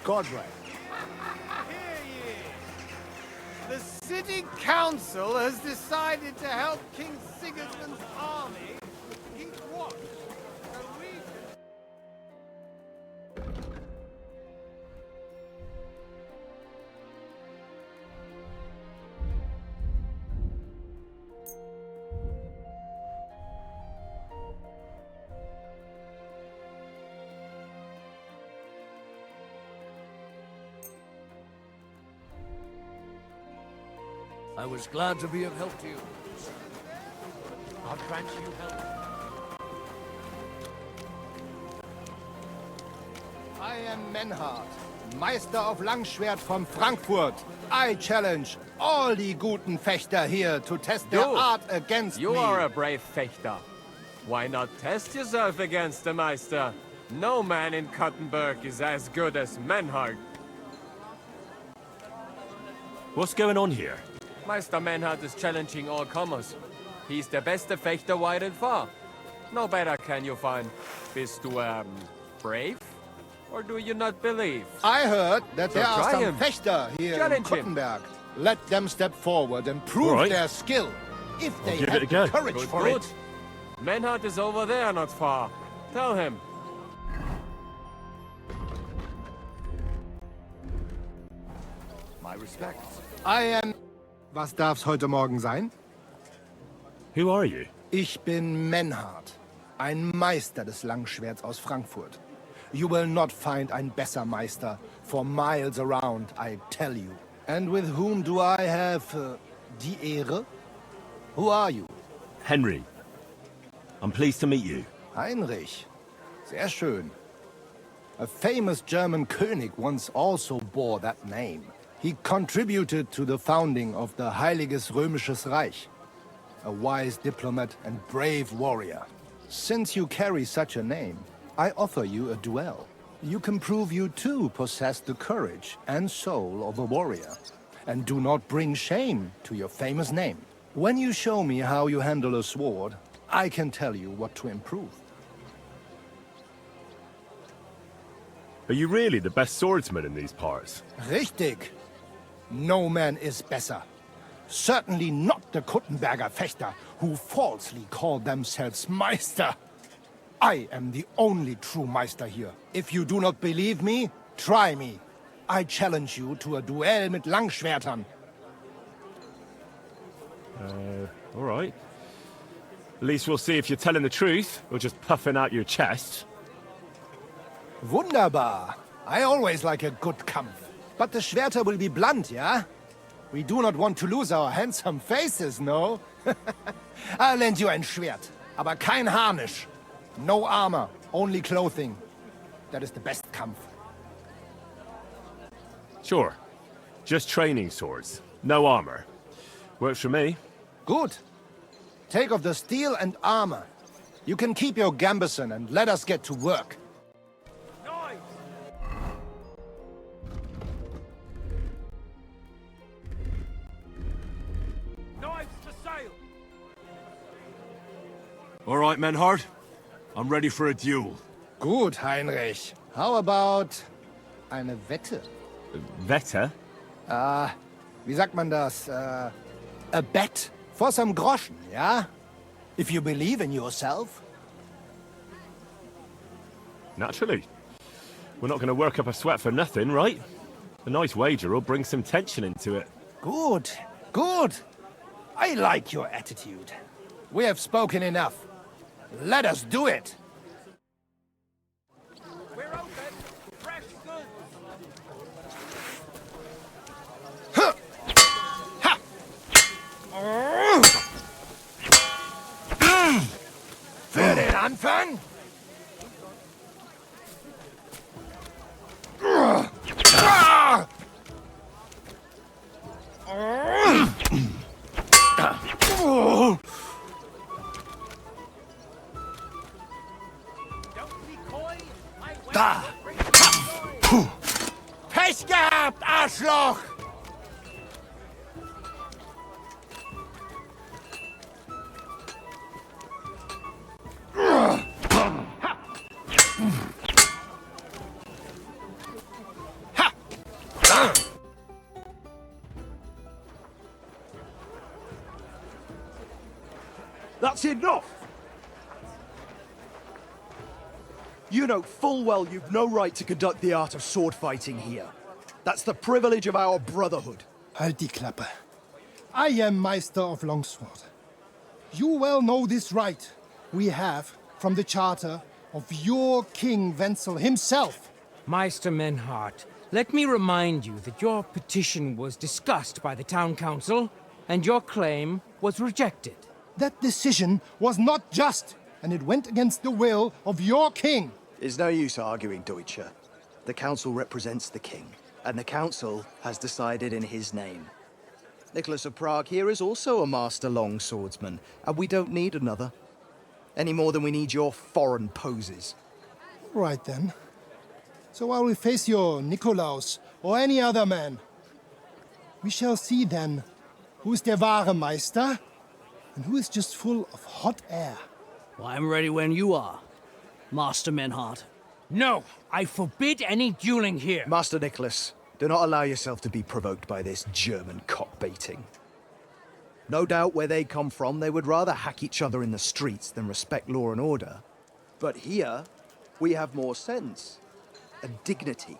Godray. Hear ye! The city council has decided to help King Sigismund's army keep watch. So we... I was glad to be of help to you. I'll grant you help. I am Menhard, Meister of Langschwert from Frankfurt. I challenge all die guten Fechter here to test their art against me. You are a brave fechter. Why not test yourself against the Meister? No man in Kuttenberg is as good as Menhard. What's going on here? Meister Menhard is challenging all comers. He's the beste Fechter wide and far. No better can you find. Bist du, brave? Or do you not believe? I heard that there are some him. Fechter here Challenge in him. Kuttenberg. Let them step forward and prove their skill. If they give have it a go. the courage Good, for good. it. Menhard is over there not far. Tell him. My respects. I am... Was darf's heute Morgen sein? Who are you? Ich bin Menhard, ein Meister des Langschwerts aus Frankfurt. You will not find ein besser Meister for miles around, I tell you. And with whom do I have die Ehre? Who are you? Henry. I'm pleased to meet you. Heinrich. Sehr schön. A famous German König once also bore that name. He contributed to the founding of the Heiliges Römisches Reich. A wise diplomat and brave warrior. Since you carry such a name, I offer you a duel. You can prove you too possess the courage and soul of a warrior. And do not bring shame to your famous name. When you show me how you handle a sword, I can tell you what to improve. Are you really the best swordsman in these parts? Richtig. No man is better. Certainly not the Kuttenberger Fechter, who falsely call themselves Meister. I am the only true Meister here. If you do not believe me, try me. I challenge you to a duel mit Langschwertern. All right. At least we'll see if you're telling the truth, or just puffing out your chest. Wunderbar. I always like a good Kampf. But the Schwerter will be blunt, yeah? We do not want to lose our handsome faces, no? I'll lend you ein Schwert, aber kein Harnisch. No armor, only clothing. That is the best Kampf. Sure. Just training swords. No armor. Works for me. Good. Take off the steel and armor. You can keep your gambeson and let us get to work. All right, Menhard. I'm ready for a duel. Gut, Heinrich. How about eine Wette? Wette? Wie sagt man das? A bet for some Groschen, yeah? If you believe in yourself. Naturally. We're not going to work up a sweat for nothing, right? A nice wager will bring some tension into it. Good, good. I like your attitude. We have spoken enough. Let us do it. We're open. Fresh goods. Huh. Ha. Für den Anfang? Da! Pech gehabt, Arschloch! That's enough! You know full well you've no right to conduct the art of sword fighting here. That's the privilege of our brotherhood. Halt die Klappe. I am Meister of Longsword. You well know this right we have from the charter of your King Wenzel himself. Meister Menhart, let me remind you that your petition was discussed by the town council, and your claim was rejected. That decision was not just, and it went against the will of your king. It's no use arguing, Deutscher. The council represents the king, and the council has decided in his name. Nicholas of Prague here is also a master longswordsman, and we don't need another. Any more than we need your foreign poses. Right then. So I will face your Nikolaus or any other man. We shall see then who is der wahre Meister and who is just full of hot air. Well, I'm ready when you are, Master Menhart. No, I forbid any dueling here. Master Nicholas, do not allow yourself to be provoked by this German cock-baiting. No doubt where they come from, they would rather hack each other in the streets than respect law and order. But here, we have more sense and dignity.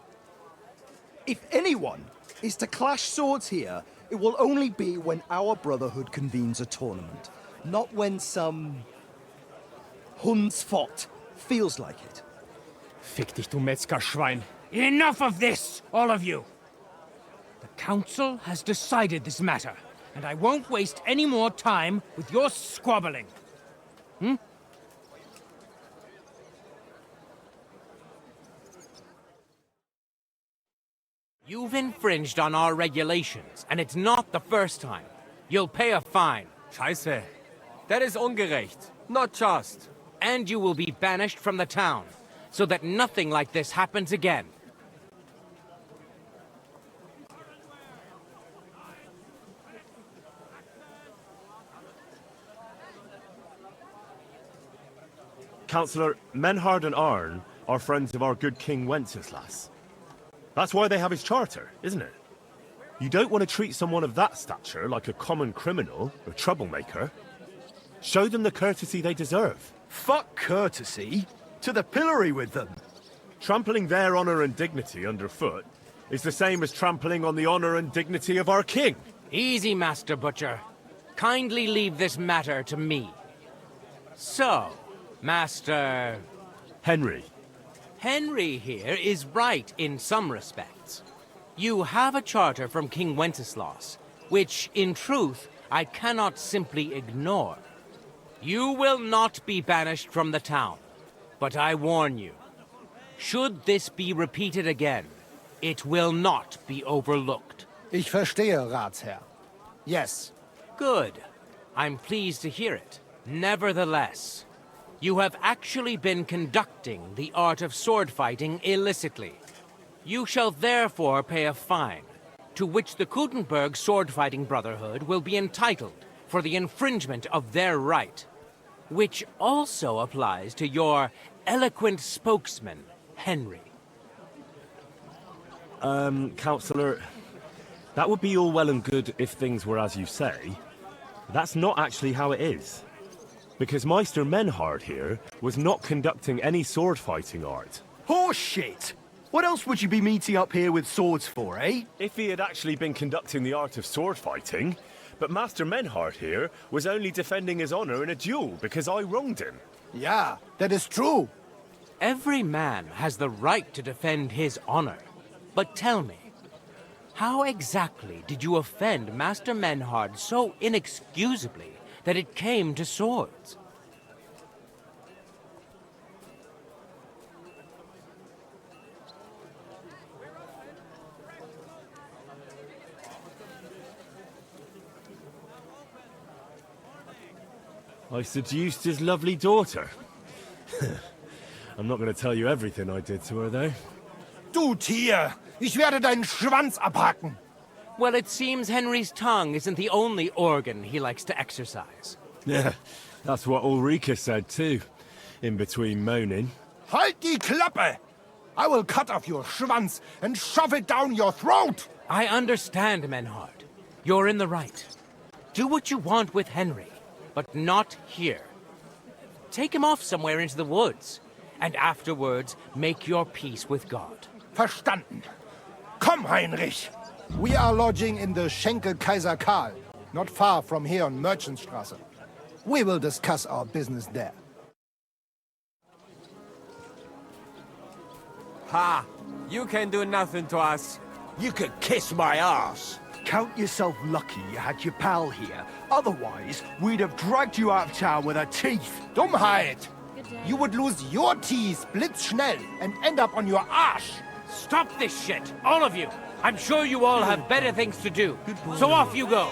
If anyone is to clash swords here, it will only be when our brotherhood convenes a tournament, not when some Hundsfott feels like it. Fick dich, du Metzgerschwein. Enough of this, all of you! The council has decided this matter, and I won't waste any more time with your squabbling. You've infringed on our regulations, and it's not the first time. You'll pay a fine. Scheiße. That is ungerecht. Not just. And you will be banished from the town, so that nothing like this happens again. Councillor, Menhard and Arn are friends of our good King Wenceslas. That's why they have his charter, isn't it? You don't want to treat someone of that stature like a common criminal or troublemaker. Show them the courtesy they deserve. Fuck courtesy. To the pillory with them. Trampling their honor and dignity underfoot is the same as trampling on the honor and dignity of our king. Easy, Master Butcher. Kindly leave this matter to me. So, Master... Henry. Henry here is right in some respects. You have a charter from King Wenceslas, which, in truth, I cannot simply ignore. You will not be banished from the town, but I warn you, should this be repeated again, it will not be overlooked. Ich verstehe, Ratsherr. Yes. Good. I'm pleased to hear it. Nevertheless, you have actually been conducting the art of sword fighting illicitly. You shall therefore pay a fine, to which the Kutenberg Sword Fighting Brotherhood will be entitled for the infringement of their right, which also applies to your eloquent spokesman, Henry. Councillor, that would be all well and good if things were as you say. That's not actually how it is. Because Meister Menhard here was not conducting any sword fighting art. Horseshit! What else would you be meeting up here with swords for, eh? If he had actually been conducting the art of sword fighting, but Master Menhard here was only defending his honor in a duel because I wronged him. Yeah, that is true. Every man has the right to defend his honor. But tell me, how exactly did you offend Master Menhard so inexcusably that it came to swords? I seduced his lovely daughter. I'm not going to tell you everything I did to her, though. Du Tier! Ich werde deinen Schwanz abhacken! Well, it seems Henry's tongue isn't the only organ he likes to exercise. Yeah, that's what Ulrika said, too. In between moaning. Halt die Klappe! I will cut off your Schwanz and shove it down your throat! I understand, Menhard. You're in the right. Do what you want with Henry. but not here. Take him off somewhere into the woods, and afterwards make your peace with God. Verstanden. Komm, Heinrich. We are lodging in the Schenkel Kaiser Karl, not far from here on Merchantstraße. We will discuss our business there. Ha! You can do nothing to us. You could kiss my ass. Count yourself lucky you had your pal here. Otherwise, we'd have dragged you out of town with our teeth. Dummheit! You would lose your teeth blitzschnell and end up on your arsch. Stop this shit, all of you! I'm sure you all have better things to do. So off you go!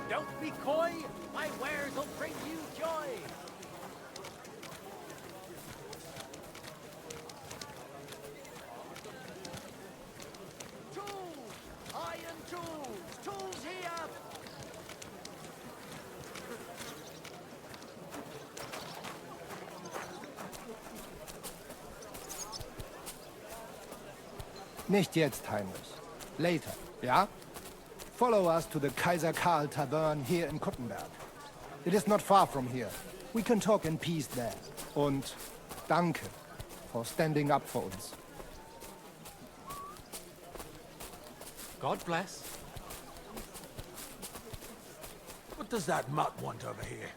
Don't be coy. My wares will bring you joy. Tools! Iron tools! Tools here! Nicht jetzt, Heinrich. Later, ja? Follow us to the Kaiser Karl Tavern here in Kuttenberg. It is not far from here. We can talk in peace there. Und danke for standing up for uns. God bless. What does that mutt want over here?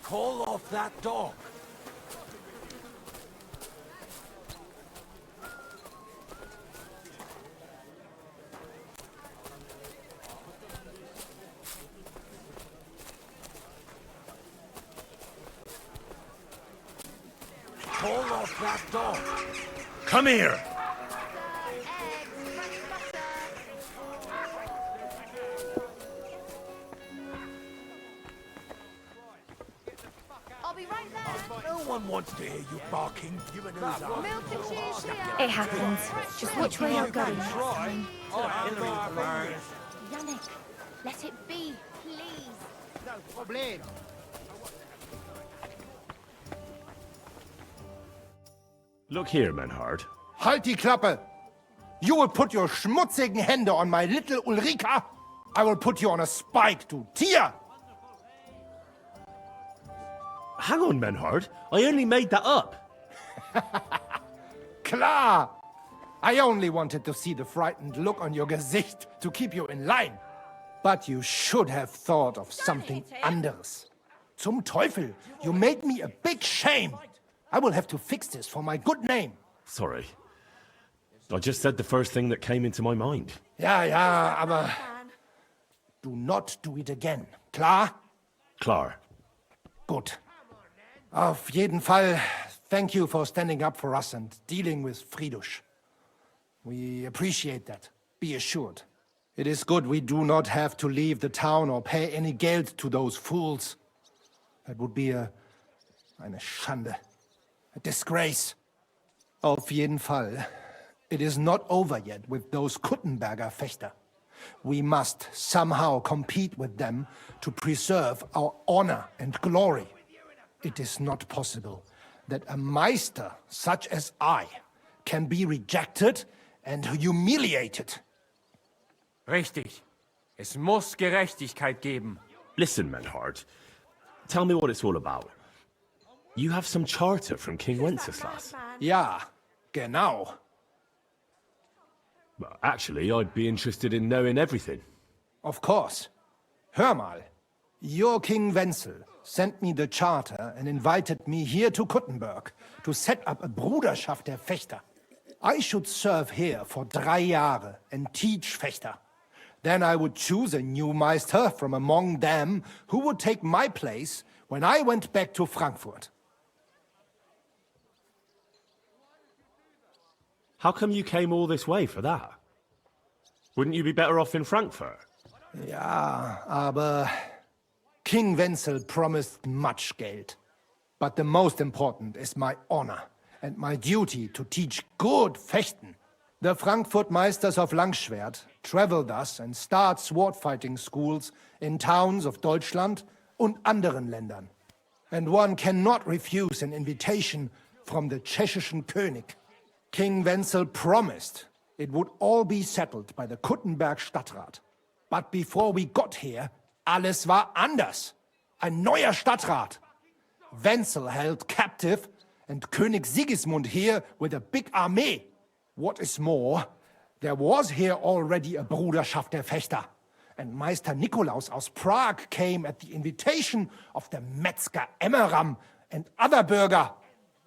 Call off that dog. Call off that dog. Come here! I'll be right there. No one wants to hear you barking. You and who's Milk and cheese here. It happens. Just which way you're going next time. Yannick, let it be, please. No problem. Look here, Menhard. Halt die Klappe! You will put your schmutzigen Hände on my little Ulrika! I will put you on a spike, du Tier! Hang on, Menhard. I only made that up. Klar! I only wanted to see the frightened look on your Gesicht to keep you in line. But you should have thought of something anderes. Zum Teufel! You made me a big shame! I will have to fix this for my good name. Sorry. I just said the first thing that came into my mind. Ja, ja, aber... Do not do it again. Klar? Klar. Gut. Auf jeden Fall, thank you for standing up for us and dealing with Fridush. We appreciate that. Be assured. It is good we do not have to leave the town or pay any geld to those fools. That would be eine Schande. A disgrace. Auf jeden Fall. It is not over yet with those Kuttenberger Fechter. We must somehow compete with them to preserve our honor and glory. It is not possible that a Meister such as I can be rejected and humiliated. Richtig. Es muss Gerechtigkeit geben. Listen, Menhard. Tell me what it's all about. You have some charter from King Wenceslas. Ja, genau. Well, actually, I'd be interested in knowing everything. Of course. Hör mal. Your King Wenzel sent me the charter and invited me here to Kuttenberg to set up a Bruderschaft der Fechter. I should serve here for 3 Jahre and teach Fechter. Then I would choose a new Meister from among them who would take my place when I went back to Frankfurt. How come you came all this way for that? Wouldn't you be better off in Frankfurt? Ja, aber King Wenzel promised much Geld. But the most important is my honor and my duty to teach good Fechten. The Frankfurt Meisters of Langschwert travel thus and start sword fighting schools in towns of Deutschland und anderen Ländern. And one cannot refuse an invitation from the Tschechischen König. King Wenzel promised it would all be settled by the Kuttenberg Stadtrat. But before we got here, alles war anders. Ein neuer Stadtrat. Wenzel held captive, and König Sigismund here with a big army. What is more, there was here already a Bruderschaft der Fechter, and Meister Nikolaus aus Prague came at the invitation of the Metzger Emmeram and other Bürger.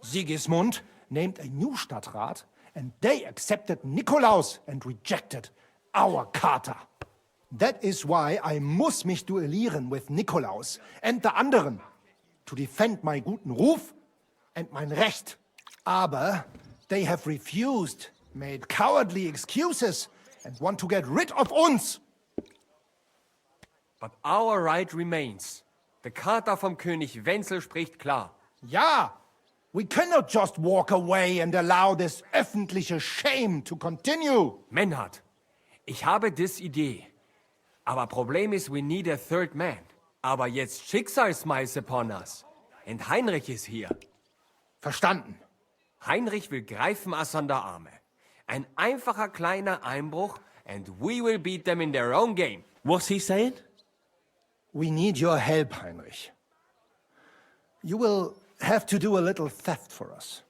Sigismund named a new Stadtrat, and they accepted Nikolaus and rejected our Charta. That is why I muss mich duellieren with Nikolaus and the anderen, to defend my guten Ruf and mein Recht. Aber they have refused, made cowardly excuses, and want to get rid of uns. But our right remains. The Charta vom König Wenzel spricht klar. Ja, we cannot just walk away and allow this öffentliche shame to continue. Menhard, ich habe dis Idee. Aber Problem ist, we need a third man. Aber jetzt Schicksalsschmeiß upon us. Und Heinrich ist hier. Verstanden. Heinrich will greifen us an der Arme. Ein einfacher kleiner Einbruch and we will beat them in their own game. What's he saying? We need your help, Heinrich. You will have to do a little theft for us.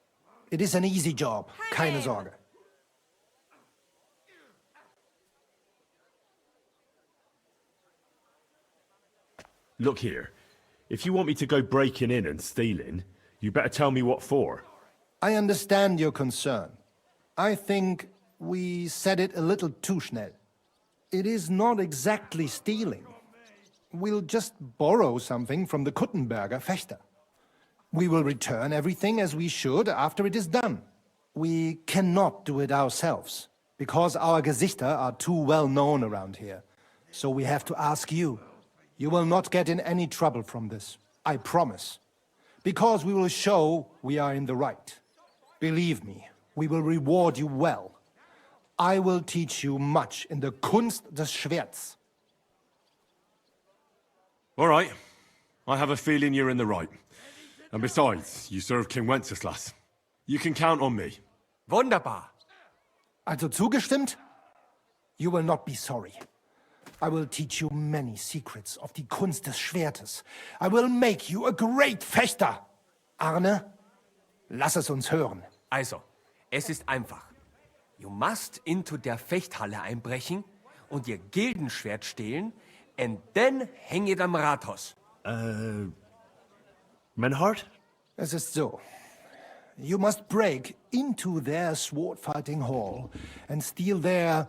It is an easy job, keine Sorge. Look here. If you want me to go breaking in and stealing, you better tell me what for. I understand your concern. I think we said it a little too schnell. It is not exactly stealing. We'll just borrow something from the Kuttenberger Fechter. We will return everything as we should after it is done. We cannot do it ourselves, because our Gesichter are too well known around here. So we have to ask you. You will not get in any trouble from this, I promise. Because we will show we are in the right. Believe me, we will reward you well. I will teach you much in the Kunst des Schwerts. All right. I have a feeling you're in the right. And besides, you serve King Wenceslas. You can count on me. Wunderbar. Also zugestimmt? You will not be sorry. I will teach you many secrets of die Kunst des Schwertes. I will make you a great Fechter. Arne, lass es uns hören. Also, es ist einfach. You must into der Fechthalle einbrechen und ihr Gildenschwert stehlen and then hang it am Rathaus. Menhard? Es ist so. You must break into their sword-fighting hall and steal their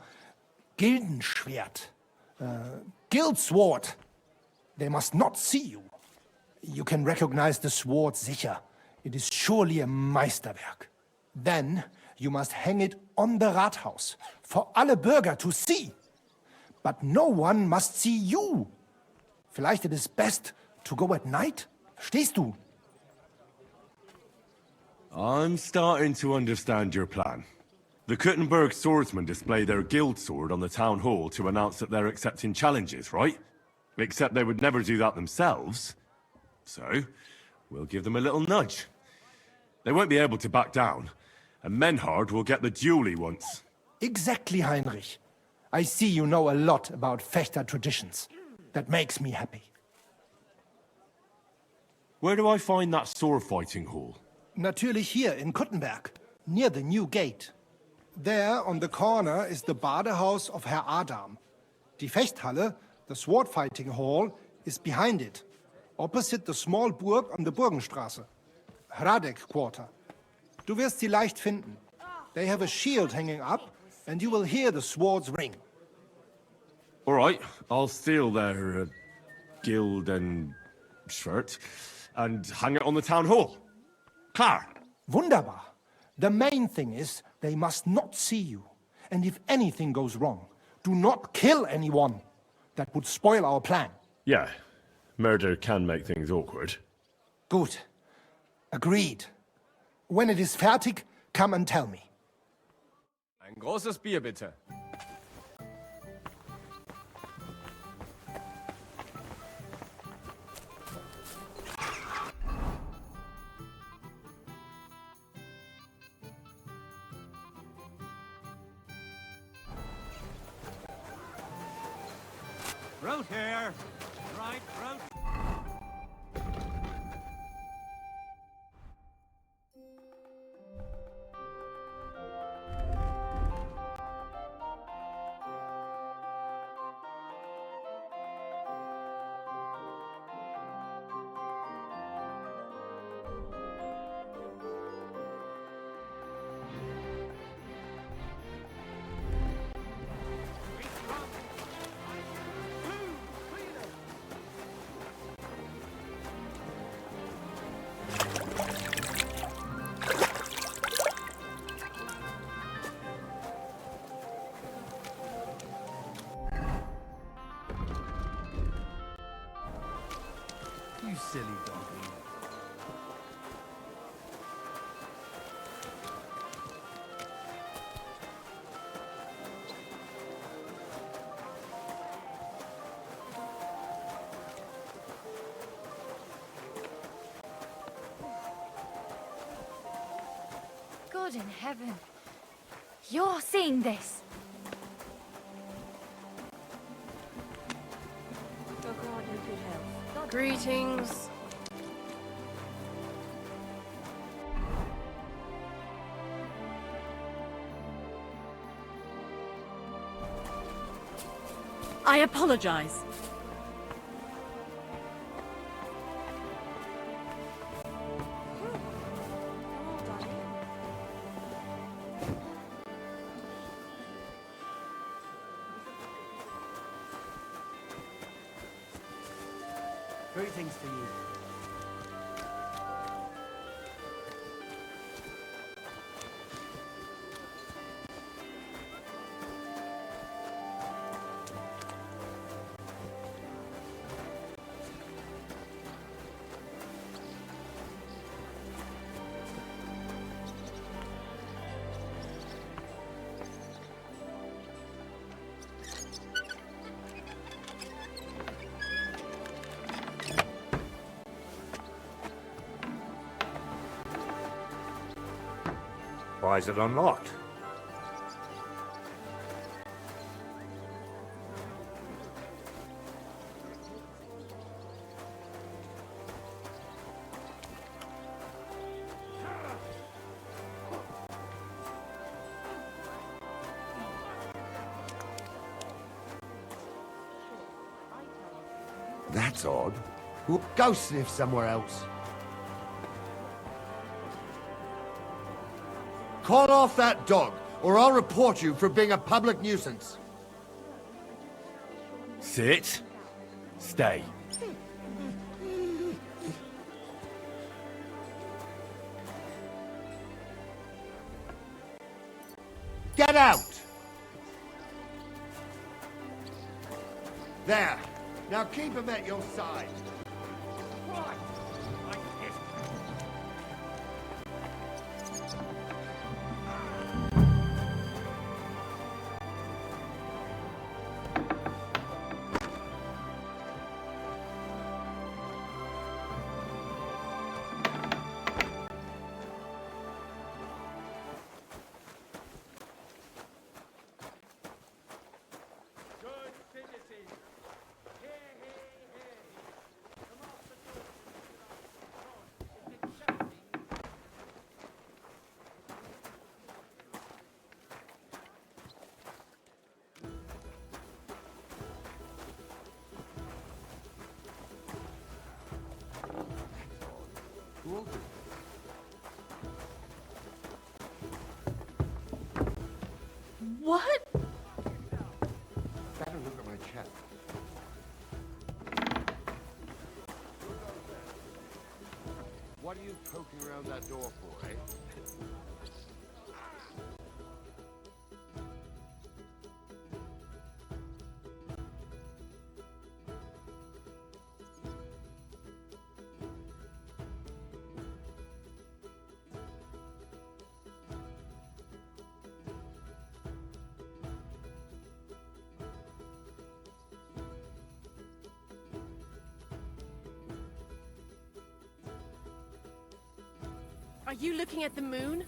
Gildenschwert. Guild sword. They must not see you. You can recognize the sword sicher. It is surely a Meisterwerk. Then you must hang it on the Rathaus for alle Bürger to see. But no one must see you. Vielleicht it is best to go at night? Verstehst du? I'm starting to understand your plan. The Kuttenberg swordsmen display their guild sword on the town hall to announce that they're accepting challenges, right? Except they would never do that themselves. So, we'll give them a little nudge. They won't be able to back down, and Menhard will get the duel he wants. Exactly, Heinrich. I see you know a lot about Fechter traditions. That makes me happy. Where do I find that sword-fighting hall? Natürlich hier in Kuttenberg, near the new gate. There, on the corner, is the Badehaus of Herr Adam. Die Fechthalle, the sword-fighting hall, is behind it, opposite the small Burg on the Burgenstraße. Hradek Quarter. Du wirst sie leicht finden. They have a shield hanging up, and you will hear the swords ring. All right, I'll steal their guild and shirt and hang it on the town hall. Klar. Wunderbar. The main thing is they must not see you. And if anything goes wrong, do not kill anyone. That would spoil our plan. Yeah, murder can make things awkward. Gut. Agreed. When it is fertig, come and tell me. Ein großes Bier, bitte. Road here. Right, road. You silly donkey. God in heaven. You're seeing this. Greetings. I apologize. Greetings to you. Why is it unlocked? That's odd. Go sniff somewhere else. Call off that dog, or I'll report you for being a public nuisance. Sit. Stay. Get out! There. Now keep him at your side. Right. Like this. What? Better look at my chest. What are you poking around that door for, eh? Are you looking at the moon?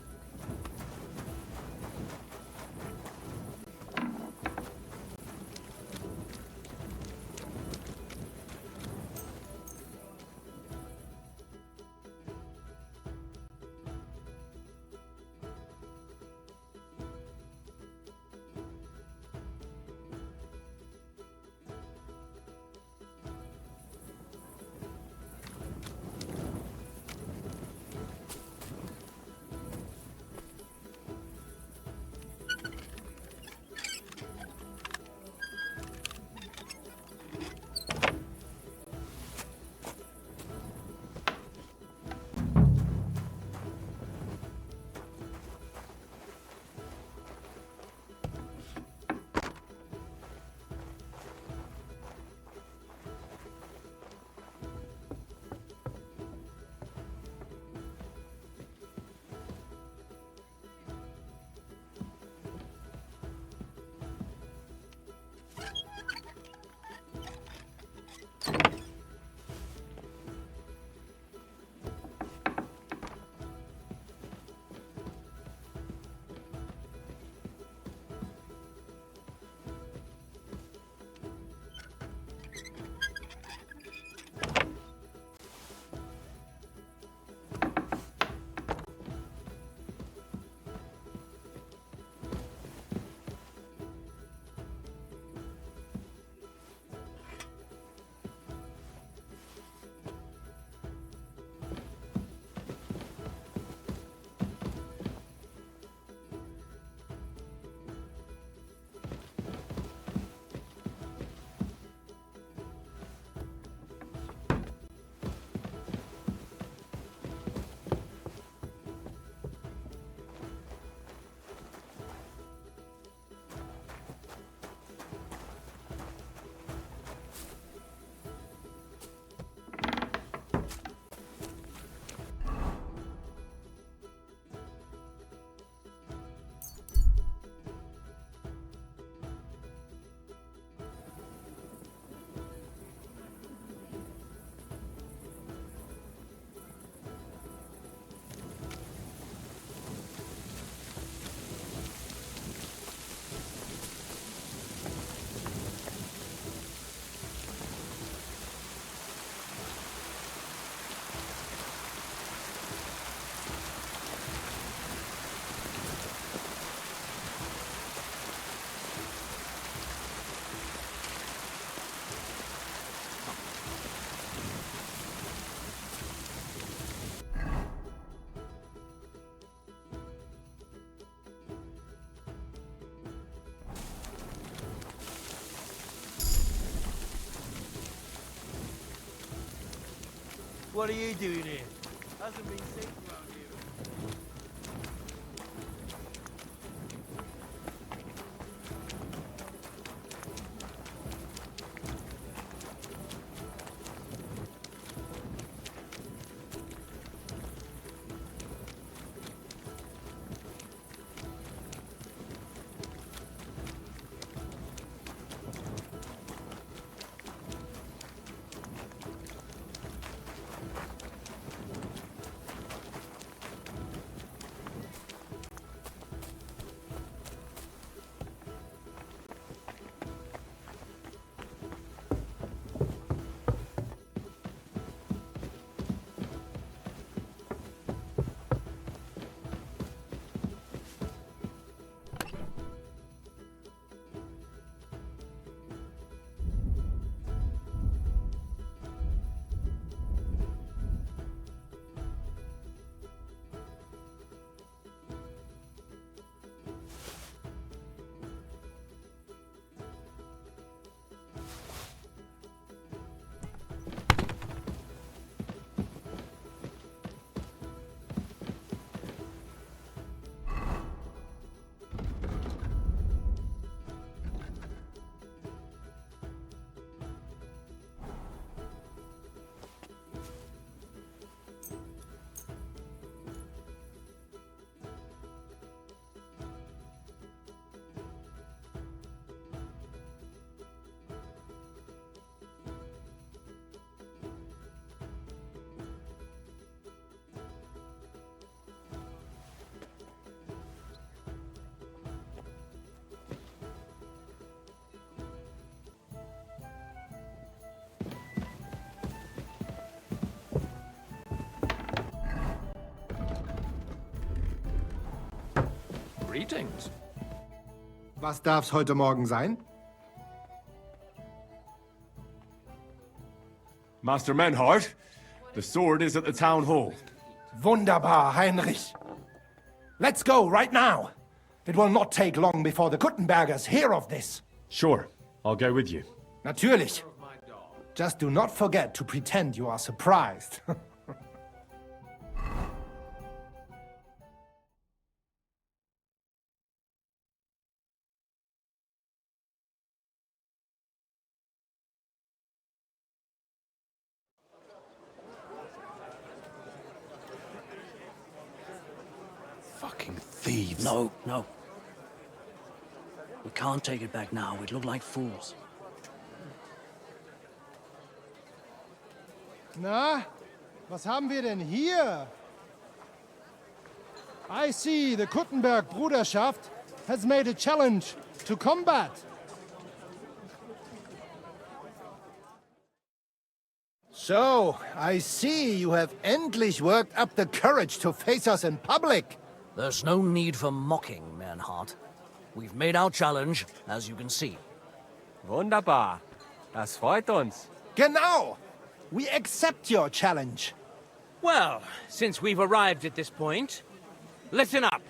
What are you doing here? Hasn't been safe around here. Greetings. Was darf's heute Morgen sein? Master Menhart, the sword is at the town hall. Wunderbar, Heinrich. Let's go right now. It will not take long before the Kuttenbergers hear of this. Sure, I'll go with you. Natürlich. Just do not forget to pretend you are surprised. Fucking thieves. No, no. We can't take it back now. We'd look like fools. Na, was haben wir denn hier? I see the Kuttenberg Bruderschaft has made a challenge to combat. So, I see you have endlich worked up the courage to face us in public. There's no need for mocking, Mernhardt. We've made our challenge, as you can see. Wunderbar. Das freut uns. Genau. We accept your challenge. Well, since we've arrived at this point, listen up.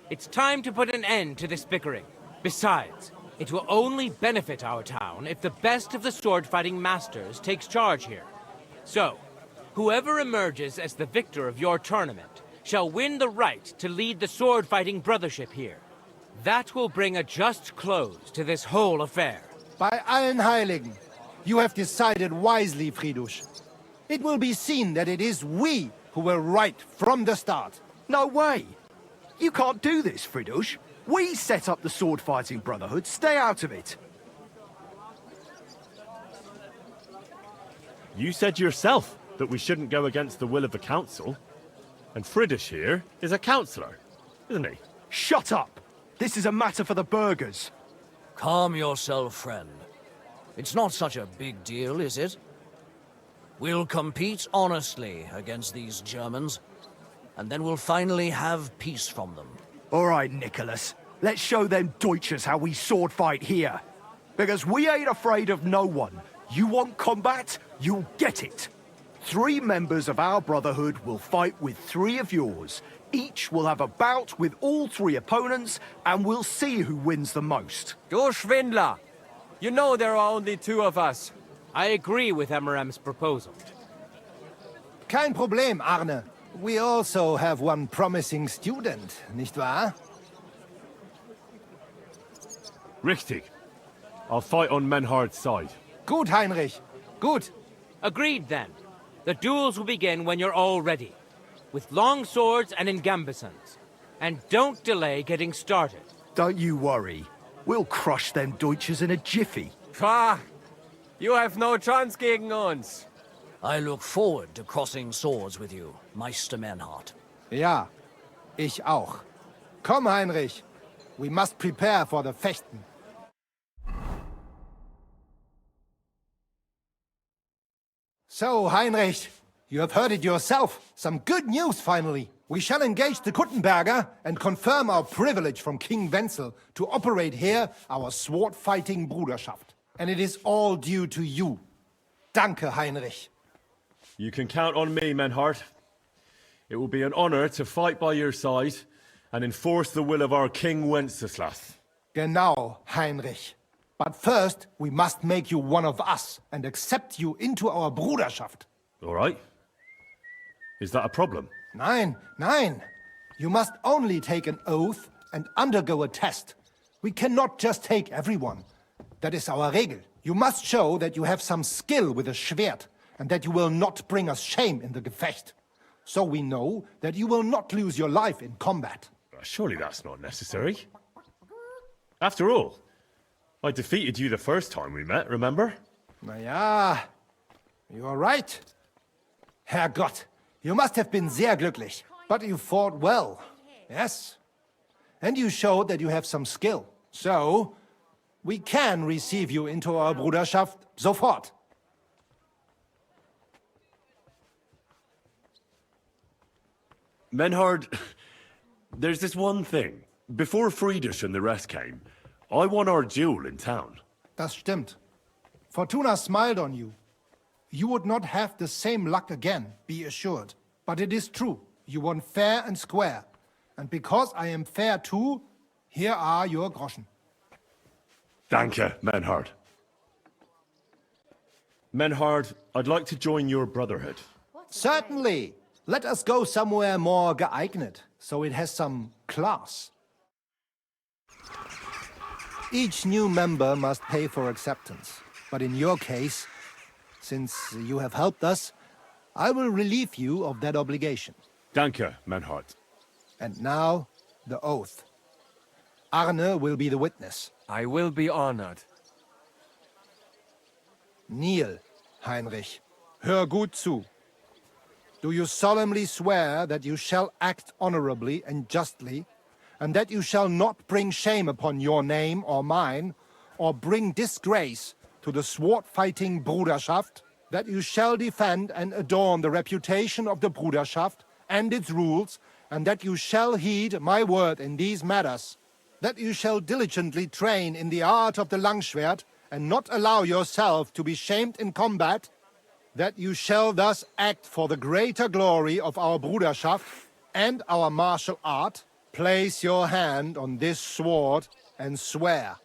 It's time to put an end to this bickering. Besides, it will only benefit our town if the best of the sword-fighting masters takes charge here. So, whoever emerges as the victor of your tournament shall win the right to lead the sword-fighting brothership here. That will bring a just close to this whole affair. Bei allen Heiligen, you have decided wisely, Friedrich. It will be seen that it is we who were right from the start. No way! You can't do this, Fridush. We set up the sword-fighting brotherhood. Stay out of it. You said yourself that we shouldn't go against the will of the council. And Friedrich here is a councillor, isn't he? Shut up! This is a matter for the burghers. Calm yourself, friend. It's not such a big deal, is it? We'll compete honestly against these Germans, and then we'll finally have peace from them. All right, Nicholas. Let's show them Deutschers how we sword fight here. Because we ain't afraid of no one. You want combat? You'll get it. 3 members of our brotherhood will fight with 3 of yours. Each will have a bout with all 3 opponents, and we'll see who wins the most. Du Schwindler! You know there are only 2 of us. I agree with Emerem's proposal. Kein Problem, Arne. We also have one promising student, nicht wahr? Richtig. I'll fight on Menhard's side. Gut, Heinrich. Gut. Agreed, then. The duels will begin when you're all ready, with long swords and in gambesons. And don't delay getting started. Don't you worry. We'll crush them Deutsches in a jiffy. Ha! You have no chance gegen uns. I look forward to crossing swords with you, Meister Menhard. Ja, ich auch. Komm, Heinrich. We must prepare for the Fechten. So, Heinrich, you have heard it yourself. Some good news, finally. We shall engage the Kuttenberger and confirm our privilege from King Wenzel to operate here our sword-fighting Bruderschaft. And it is all due to you. Danke, Heinrich. You can count on me, Menhard. It will be an honor to fight by your side and enforce the will of our King Wenceslas. Genau, Heinrich. But first, we must make you one of us and accept you into our Bruderschaft. All right. Is that a problem? Nein, nein. You must only take an oath and undergo a test. We cannot just take everyone. That is our Regel. You must show that you have some skill with a Schwert and that you will not bring us shame in the Gefecht. So we know that you will not lose your life in combat. Surely that's not necessary. After all, I defeated you the first time we met, remember? Na ja, you are right. Herrgott, you must have been sehr glücklich. But you fought well, yes. And you showed that you have some skill. So, we can receive you into our Bruderschaft sofort. Menhard, there's this one thing. Before Friedrich and the rest came, I won our duel in town. Das stimmt. Fortuna smiled on you. You would not have the same luck again, be assured. But it is true. You won fair and square. And because I am fair too, here are your groschen. Danke, Menhard. Menhard, I'd like to join your brotherhood. Certainly. Let us go somewhere more geeignet, so it has some class. Each new member must pay for acceptance. But in your case, since you have helped us, I will relieve you of that obligation. Danke, Menhard. And now, the oath. Arne will be the witness. I will be honored. Kneel, Heinrich. Hör gut zu. Do you solemnly swear that you shall act honorably and justly, and that you shall not bring shame upon your name or mine, or bring disgrace to the sword-fighting Bruderschaft, that you shall defend and adorn the reputation of the Bruderschaft and its rules, and that you shall heed my word in these matters, that you shall diligently train in the art of the Langschwert, and not allow yourself to be shamed in combat, that you shall thus act for the greater glory of our Bruderschaft and our martial art. Place your hand on this sword and swear.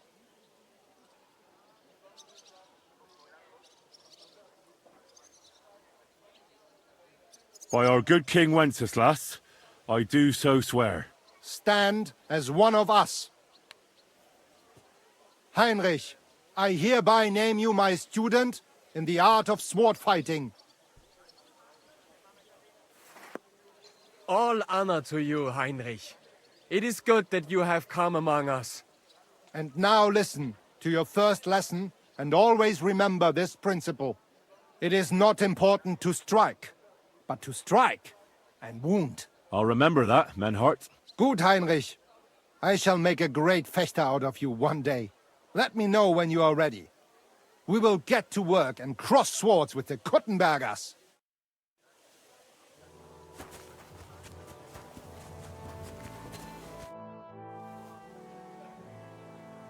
By our good King Wenceslas, I do so swear. Stand as one of us. Heinrich, I hereby name you my student in the art of sword fighting. All honor to you, Heinrich. It is good that you have come among us. And now listen to your first lesson and always remember this principle. It is not important to strike, but to strike and wound. I'll remember that, Menhard. Gut, Heinrich. I shall make a great fechter out of you one day. Let me know when you are ready. We will get to work and cross swords with the Kuttenbergers.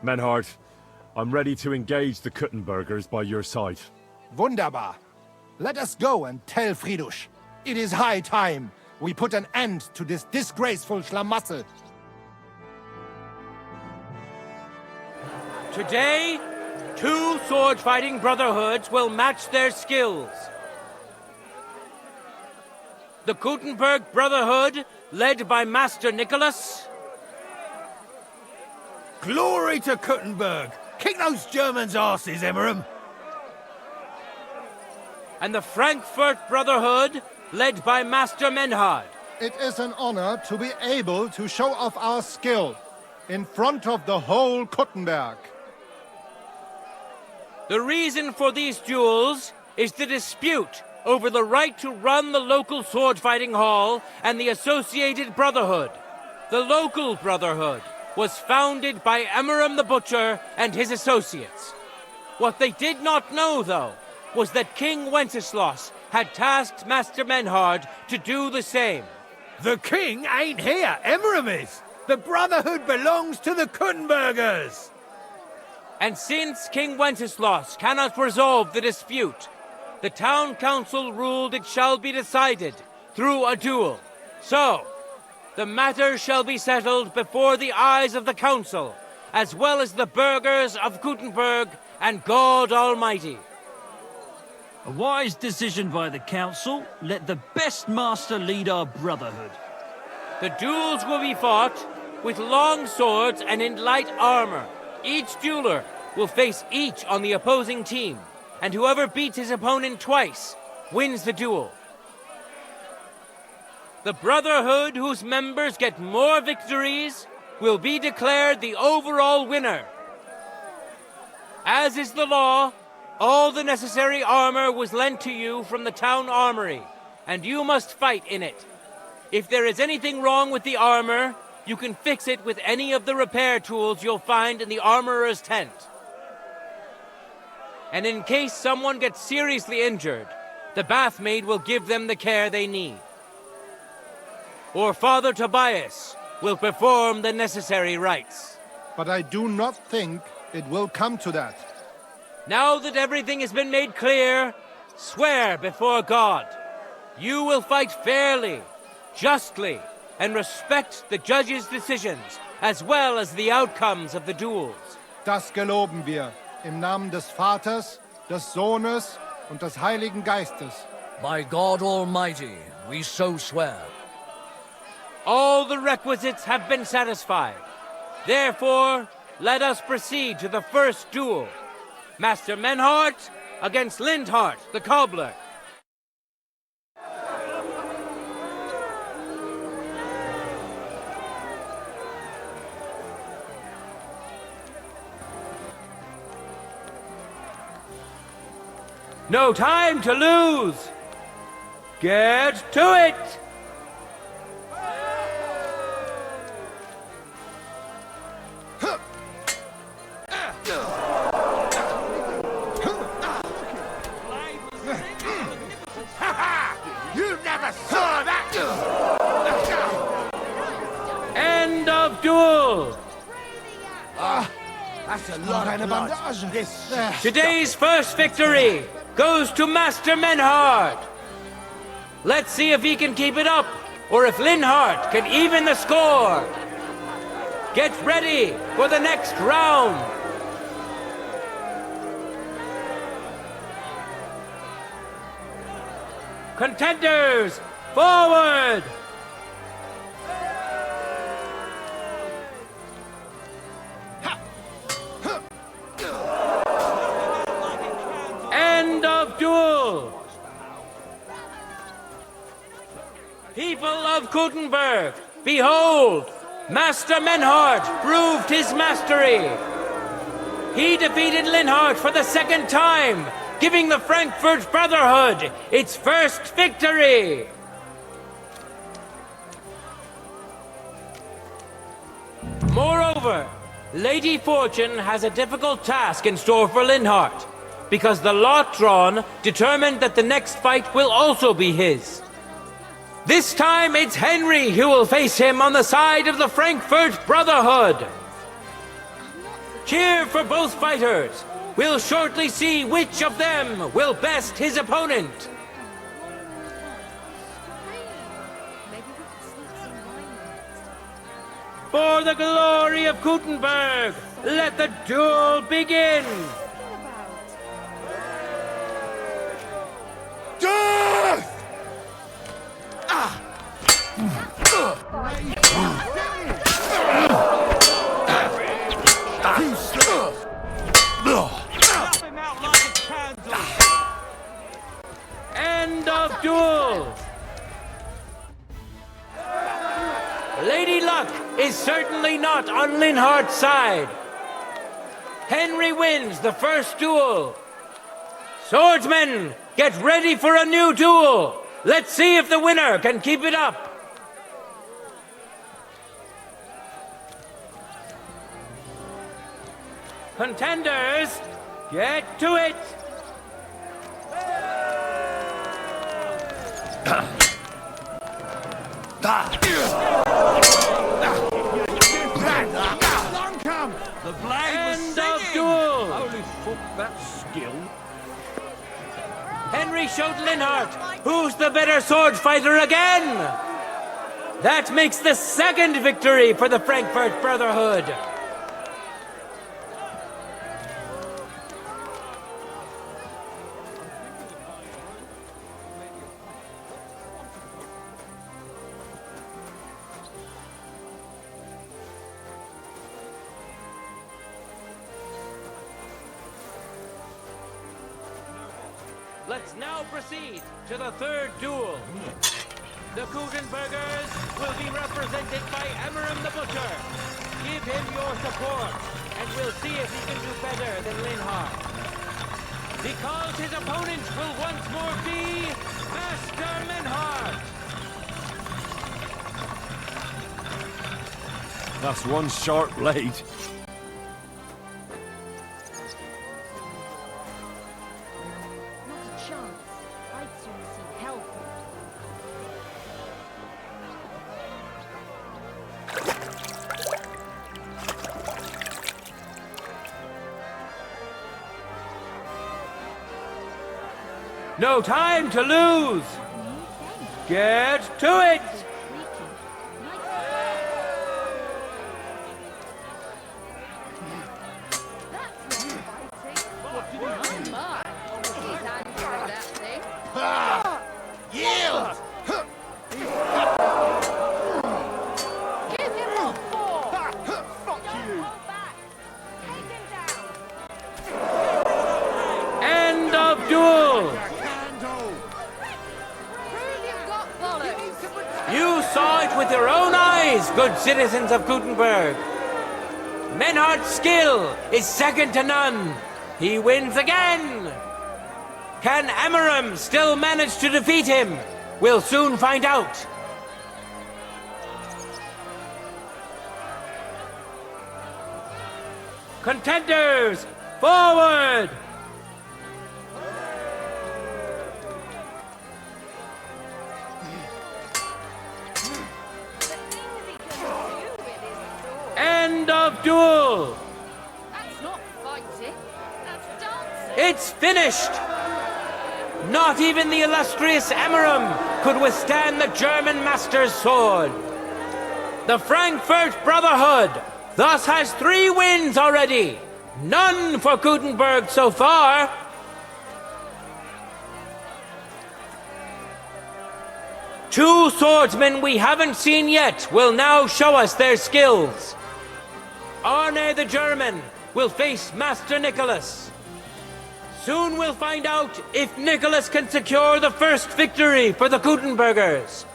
Menhard, I'm ready to engage the Kuttenbergers by your side. Wunderbar. Let us go and tell Friedrich. It is high time we put an end to this disgraceful schlamassel. Today, 2 sword-fighting brotherhoods will match their skills. the Gutenberg Brotherhood, led by Master Nicholas, Glory to Gutenberg! Kick those Germans' asses, Emmeram! and the Frankfurt Brotherhood, led by Master Menhard. It is an honor to be able to show off our skill in front of the whole Gutenberg. The reason for these duels is the dispute over the right to run the local sword-fighting hall and the associated brotherhood. The local brotherhood was founded by Emmeram the Butcher and his associates. What they did not know, though, was that King Wenceslas had tasked Master Menhard to do the same. The king ain't here, Emmeram is! The Brotherhood belongs to the Gutenbergers! And since King Wenceslas cannot resolve the dispute, the town council ruled it shall be decided through a duel. So, the matter shall be settled before the eyes of the council, as well as the burghers of Gutenberg and God Almighty. A wise decision by the council. Let the best master lead our brotherhood. The duels will be fought with long swords and in light armor. Each dueler will face each on the opposing team, and whoever beats his opponent twice wins the duel. The brotherhood whose members get more victories will be declared the overall winner. As is the law, all the necessary armor was lent to you from the town armory, and you must fight in it. If there is anything wrong with the armor, you can fix it with any of the repair tools you'll find in the armorer's tent. And in case someone gets seriously injured, the bathmaid will give them the care they need. Or Father Tobias will perform the necessary rites. But I do not think it will come to that. Now that everything has been made clear, swear before God. You will fight fairly, justly, and respect the judge's decisions, as well as the outcomes of the duels. Das geloben wir, im Namen des Vaters, des Sohnes und des Heiligen Geistes. By God Almighty, we so swear. All the requisites have been satisfied. Therefore, let us proceed to the first duel. Master Menhart against Lindhart, the cobbler. No time to lose! Get to it! You never saw that! End of duel! That's a lot of blood. Today's first victory goes to Master Menhard. Let's see if he can keep it up, or if Linhart can even the score. Get ready for the next round. Contenders, forward! End of duel! People of Gutenberg, behold! Master Menhart proved his mastery. He defeated Linhart for the second time, giving the Frankfurt Brotherhood its first victory. Moreover, Lady Fortune has a difficult task in store for Linhart, because the lot drawn determined that the next fight will also be his. This time it's Henry who will face him on the side of the Frankfurt Brotherhood. Cheer for both fighters. We'll shortly see which of them will best his opponent. For the glory of Gutenberg, let the duel begin! Death! is certainly not on Linhardt's side. Henry wins the first duel. Swordsmen, get ready for a new duel. Let's see if the winner can keep it up. Contenders, get to it. The blade was End of singing! duel! Holy fuck, that skill. Henry showed Linhardt who's the better sword fighter again. That makes the second victory for the Frankfurt Brotherhood. Let's now proceed to the third duel. The Gutenbergers will be represented by Emmeram the Butcher. Give him your support, and we'll see if he can do better than Linhardt. Because his opponent will once more be Master Menhart. That's one sharp blade. No time to lose! Get to it! Yield! Give him what for! Fuck you! End of duel! You saw it with your own eyes, good citizens of Gutenberg. Menhardt's skill is second to none. He wins again. Can Emmeram still manage to defeat him? We'll soon find out. Contenders, forward! End of duel! That's not fighting. That's dancing. It's finished! Not even the illustrious Emmeram could withstand the German master's sword. The Frankfurt Brotherhood thus has 3 wins already. None for Gutenberg so far. Two swordsmen we haven't seen yet will now show us their skills. Arne the German will face Master Nicholas. Soon we'll find out if Nicholas can secure the first victory for the Gutenbergers.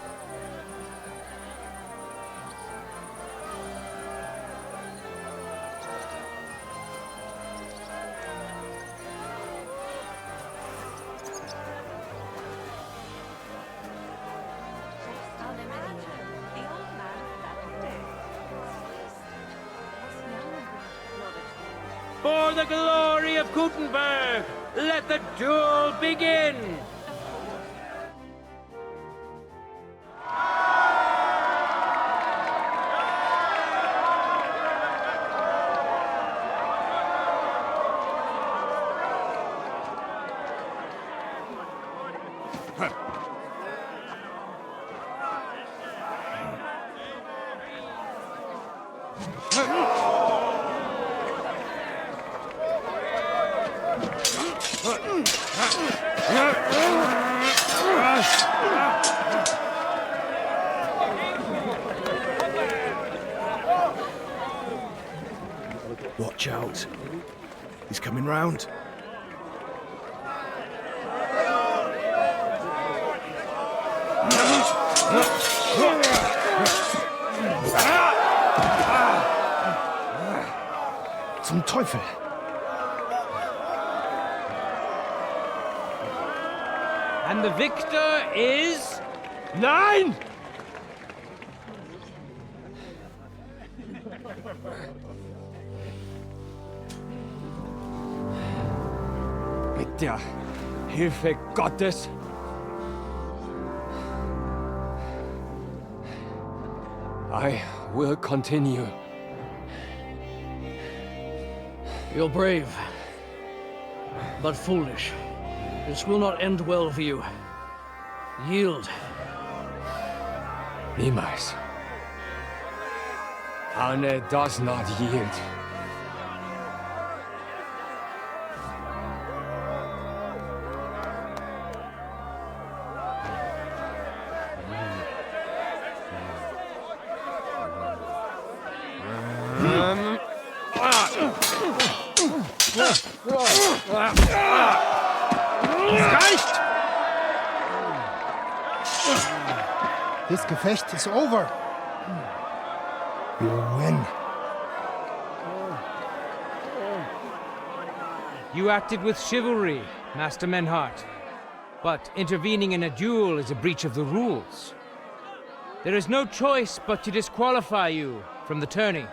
For the glory of Gutenberg, let the duel begin! Watch out. He's coming round. Teufel! And the victor is... Nein! Mit der Hilfe Gottes. I will continue. You're brave, but foolish. This will not end well for you. Yield. Niemals. Arne does not yield. This Gefecht is over. You win. You acted with chivalry, Master Menhart. But intervening in a duel is a breach of the rules. There is no choice but to disqualify you from the tourney.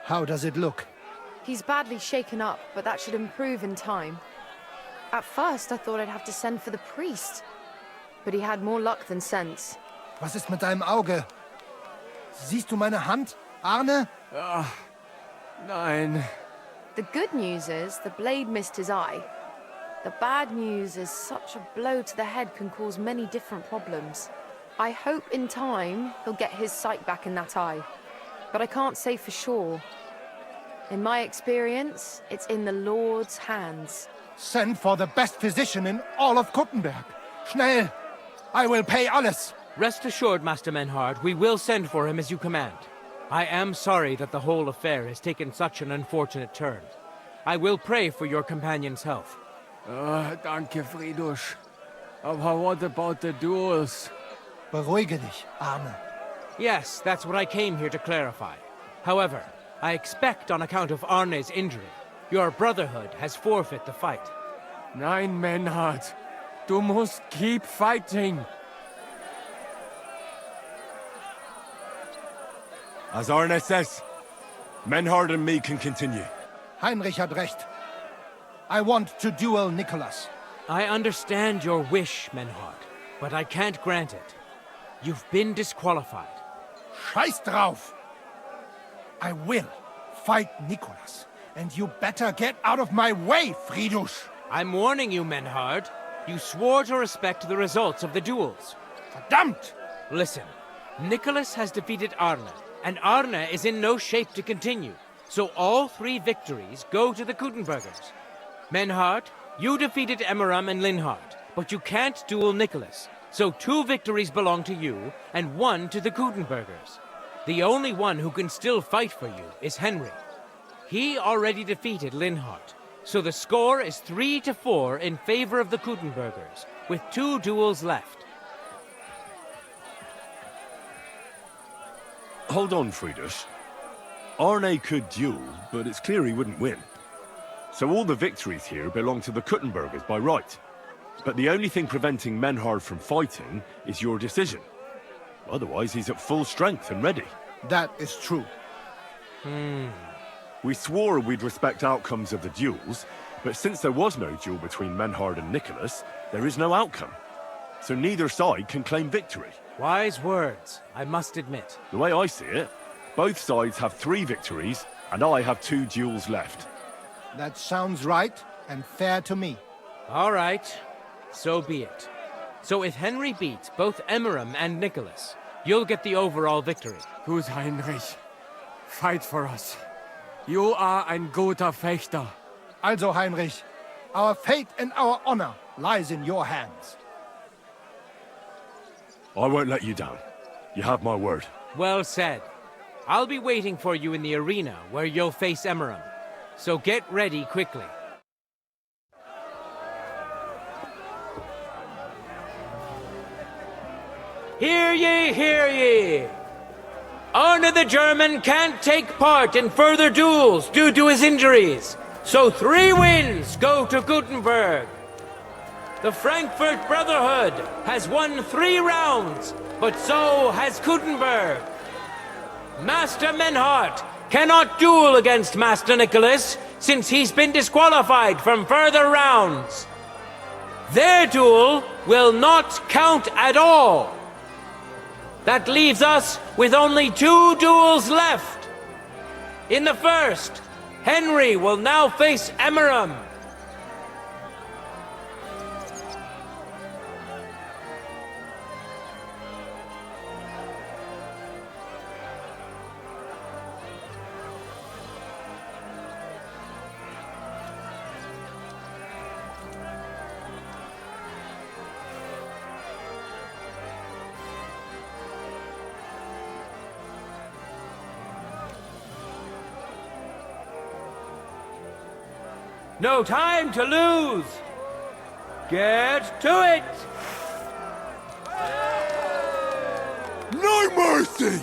How does it look? He's badly shaken up, but that should improve in time. At first, I thought I'd have to send for the priest. But he had more luck than sense. Was ist mit deinem Auge? Siehst du meine Hand, Arne? Nein. The good news is the blade missed his eye. The bad news is such a blow to the head can cause many different problems. I hope in time he'll get his sight back in that eye. But I can't say for sure. In my experience, it's in the Lord's hands. Send for the best physician in all of Kuttenberg. Schnell! I will pay alles. Rest assured, Master Menhard, we will send for him as you command. I am sorry that the whole affair has taken such an unfortunate turn. I will pray for your companion's health. Danke, Friedrich. Aber what about the duels? Beruhige dich, Arne. Yes, that's what I came here to clarify. However, I expect on account of Arne's injury, your brotherhood has forfeit the fight. Nein, Menhard. Du musst keep fighting. As Arne says, Menhard and me can continue. Heinrich had recht. I want to duel Nicholas. I understand your wish, Menhard, but I can't grant it. You've been disqualified. Scheiß drauf! I will fight Nicholas, and you better get out of my way, Friedrich! I'm warning you, Menhard. You swore to respect the results of the duels. Verdammt! Listen, Nicholas has defeated Arne, and Arne is in no shape to continue. So all 3 victories go to the Kuttenbergers. Menhard, you defeated Emmeram and Linhard, but you can't duel Nicholas. So 2 victories belong to you, and 1 to the Kuttenbergers. The only one who can still fight for you is Henry. He already defeated Linhard, so the score is 3-4 in favor of the Kuttenbergers, with 2 duels left. Hold on, Friedrich. Arne could duel, but it's clear he wouldn't win. So all the victories here belong to the Kuttenbergers by right. But the only thing preventing Menhard from fighting is your decision. Otherwise, he's at full strength and ready. That is true. We swore we'd respect outcomes of the duels, but since there was no duel between Menhard and Nicholas, there is no outcome. So neither side can claim victory. Wise words, I must admit. The way I see it, both sides have 3 victories, and I have 2 duels left. That sounds right and fair to me. All right, so be it. So if Henry beats both Emmeram and Nicholas, you'll get the overall victory. Gut, Heinrich. Fight for us. You are ein guter Fechter. Also, Heinrich, our fate and our honor lies in your hands. I won't let you down. You have my word. Well said. I'll be waiting for you in the arena where you'll face Emerald. So get ready quickly. Hear ye, hear ye! Arne the German can't take part in further duels due to his injuries, so 3 wins go to Gutenberg. The Frankfurt Brotherhood has won 3 rounds, but so has Gutenberg. Master Menhart cannot duel against Master Nicholas since he's been disqualified from further rounds. Their duel will not count at all. That leaves us with only 2 duels left. In the first, Henry will now face Emeram. No time to lose! Get to it! No mercy!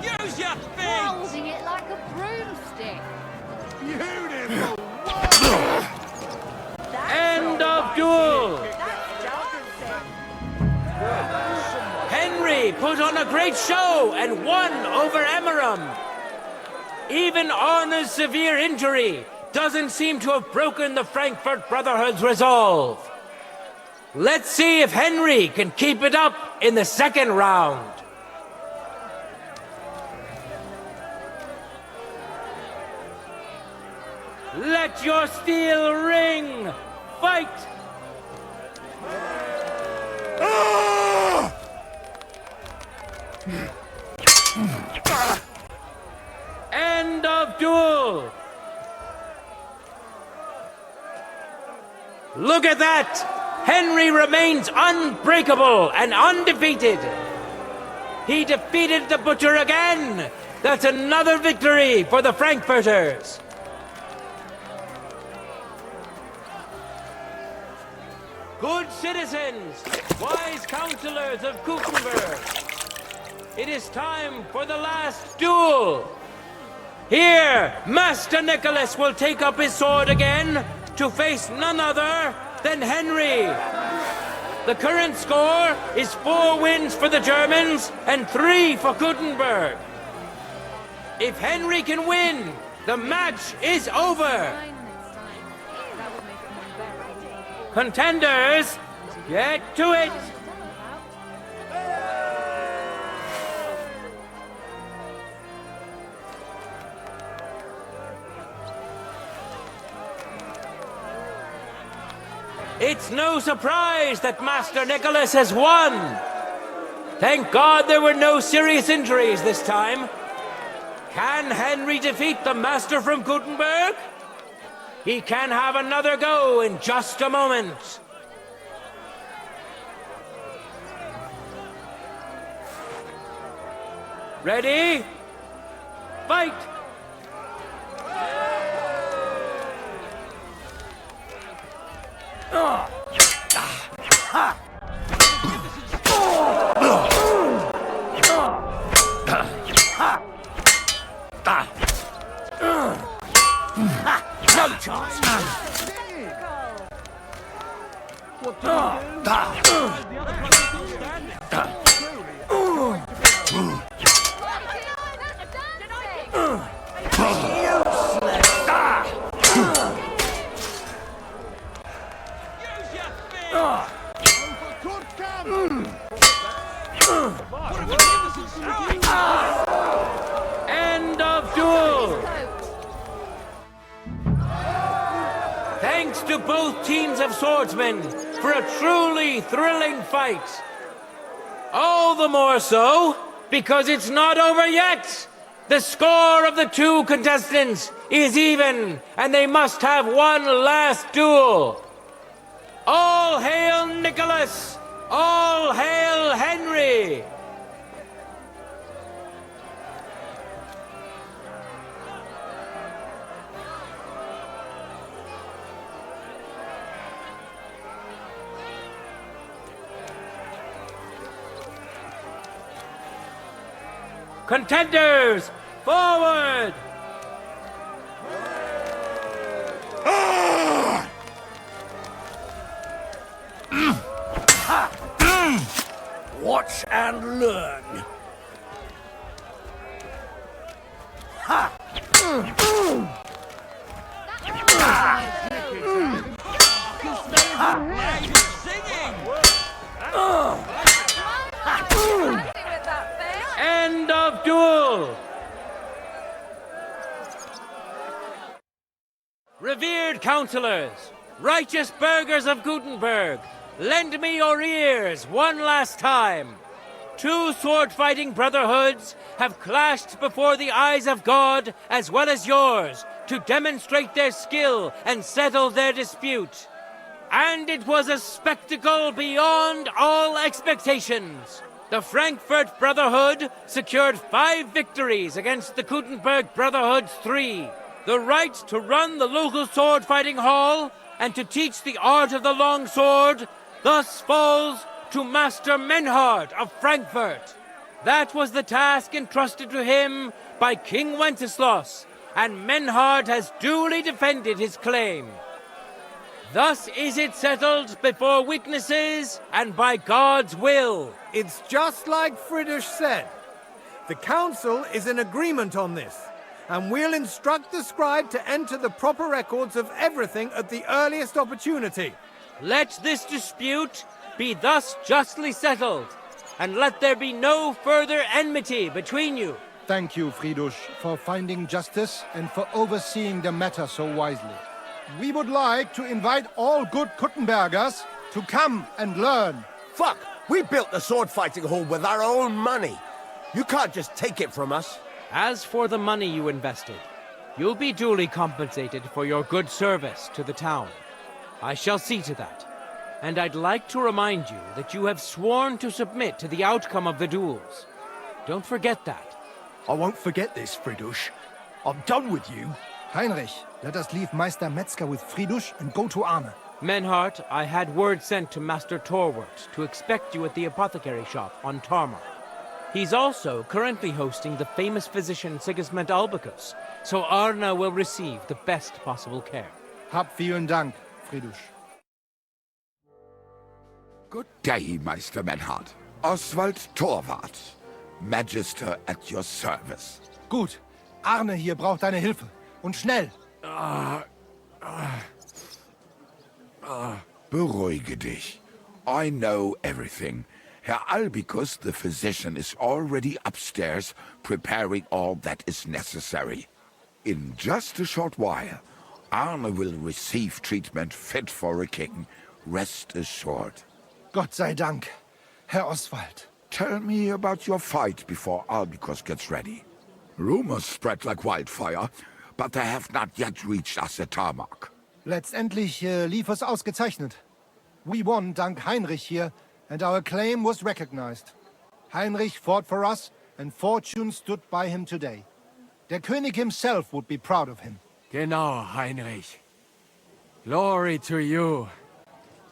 Use your feet! Holding it like a broomstick. Beautiful! End of duel! Henry put on a great show and won over Emeram. Even Arne's severe injury doesn't seem to have broken the Frankfurt Brotherhood's resolve. Let's see if Henry can keep it up in the second round. Let your steel ring! Fight! End of duel! Look at that! Henry remains unbreakable and undefeated. He defeated the Butcher again! That's another victory for the Frankfurters! Good citizens, wise counselors of Gutenberg, it is time for the last duel. Here, Master Nicholas will take up his sword again to face none other than Henry. The current score is 4 wins for the Germans and 3 for Gutenberg. If Henry can win, the match is over. Contenders, get to it! It's no surprise that Master Nicholas has won. Thank God there were no serious injuries this time. Can Henry defeat the Master from Gutenberg? He can have another go in just a moment. Ready? Fight! No chance. What do you End of duel! Thanks to both teams of swordsmen for a truly thrilling fight. All the more so because it's not over yet. The score of the two contestants is even, and they must have one last duel. All hail Nicholas! All hail Henry! Contenders, forward! Watch and learn. Ha! End of duel! Revered counselors, righteous burghers of Gutenberg, lend me your ears one last time. Two sword-fighting brotherhoods have clashed before the eyes of God as well as yours to demonstrate their skill and settle their dispute. And it was a spectacle beyond all expectations. The Frankfurt Brotherhood secured 5 victories against the Gutenberg Brotherhood's 3. The right to run the local sword-fighting hall and to teach the art of the long sword thus falls to Master Menhard of Frankfurt. That was the task entrusted to him by King Wenceslas, and Menhard has duly defended his claim. Thus is it settled before witnesses and by God's will. It's just like Friedrich said. The council is in agreement on this, and we'll instruct the scribe to enter the proper records of everything at the earliest opportunity. Let this dispute be thus justly settled, and let there be no further enmity between you. Thank you, Friedrich, for finding justice and for overseeing the matter so wisely. We would like to invite all good Kuttenbergers to come and learn. Fuck! We built the sword fighting hall with our own money. You can't just take it from us. As for the money you invested, you'll be duly compensated for your good service to the town. I shall see to that. And I'd like to remind you that you have sworn to submit to the outcome of the duels. Don't forget that. I won't forget this, Friedrich. I'm done with you. Heinrich, let us leave Meister Metzger with Friedrich and go to Arne. Menhart, I had word sent to Master Torwart to expect you at the apothecary shop on Tarmar. He's also currently hosting the famous physician Sigismund Albicus, so Arne will receive the best possible care. Hab vielen Dank, Friedrich. Good day, Meister Menhard. Oswald Torwart, Magister at your service. Gut. Arne hier braucht deine Hilfe. Und schnell. Beruhige dich. I know everything. Herr Albicus, the physician, is already upstairs preparing all that is necessary. In just a short while, Arne will receive treatment fit for a king. Rest assured. Gott sei Dank, Herr Oswald. Tell me about your fight before Albicus gets ready. Rumors spread like wildfire, but they have not yet reached us at Tarmac. Letztendlich lief es ausgezeichnet. We won dank Heinrich here, and our claim was recognized. Heinrich fought for us, and fortune stood by him today. Der König himself would be proud of him. Genau, Heinrich. Glory to you.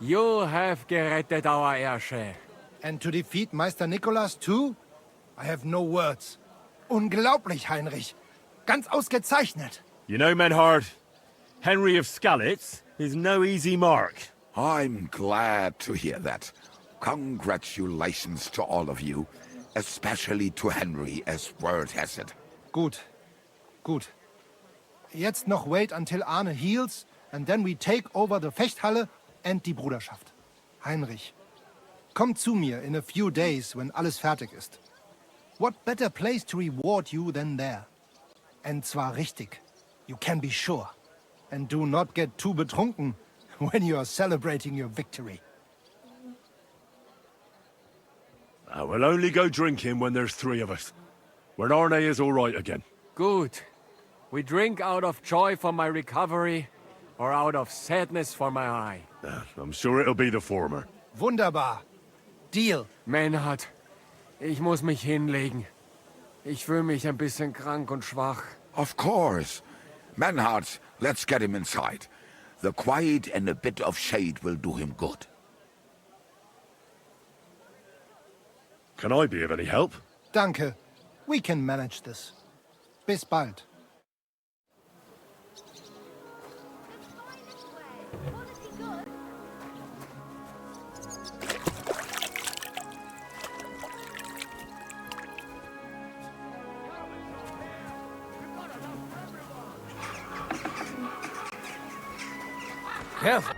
You have gerettet our Herrscher. And to defeat Meister Nicholas too? I have no words. Unglaublich, Heinrich. Ganz ausgezeichnet. You know, Menhard, Henry of Skalitz is no easy mark. I'm glad to hear that. Congratulations to all of you, especially to Henry, as word has it. Gut. Gut. Jetzt noch wait until Arne heals, and then we take over the Fechthalle and die Bruderschaft. Heinrich, komm zu mir in a few days when alles fertig ist. What better place to reward you than there? And zwar richtig. You can be sure. And do not get too betrunken when you are celebrating your victory. We'll only go drinking when there's 3 of us. When Arne is all right again. Good. We drink out of joy for my recovery, or out of sadness for my eye. I'm sure it'll be the former. Wunderbar. Deal. Menhard, ich muss mich hinlegen. Ich fühle mich ein bisschen krank und schwach. Of course. Manhart, let's get him inside. The quiet and a bit of shade will do him good. Can I be of any help? Danke. We can manage this. Bis bald. Careful.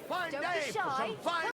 Fine day for some fine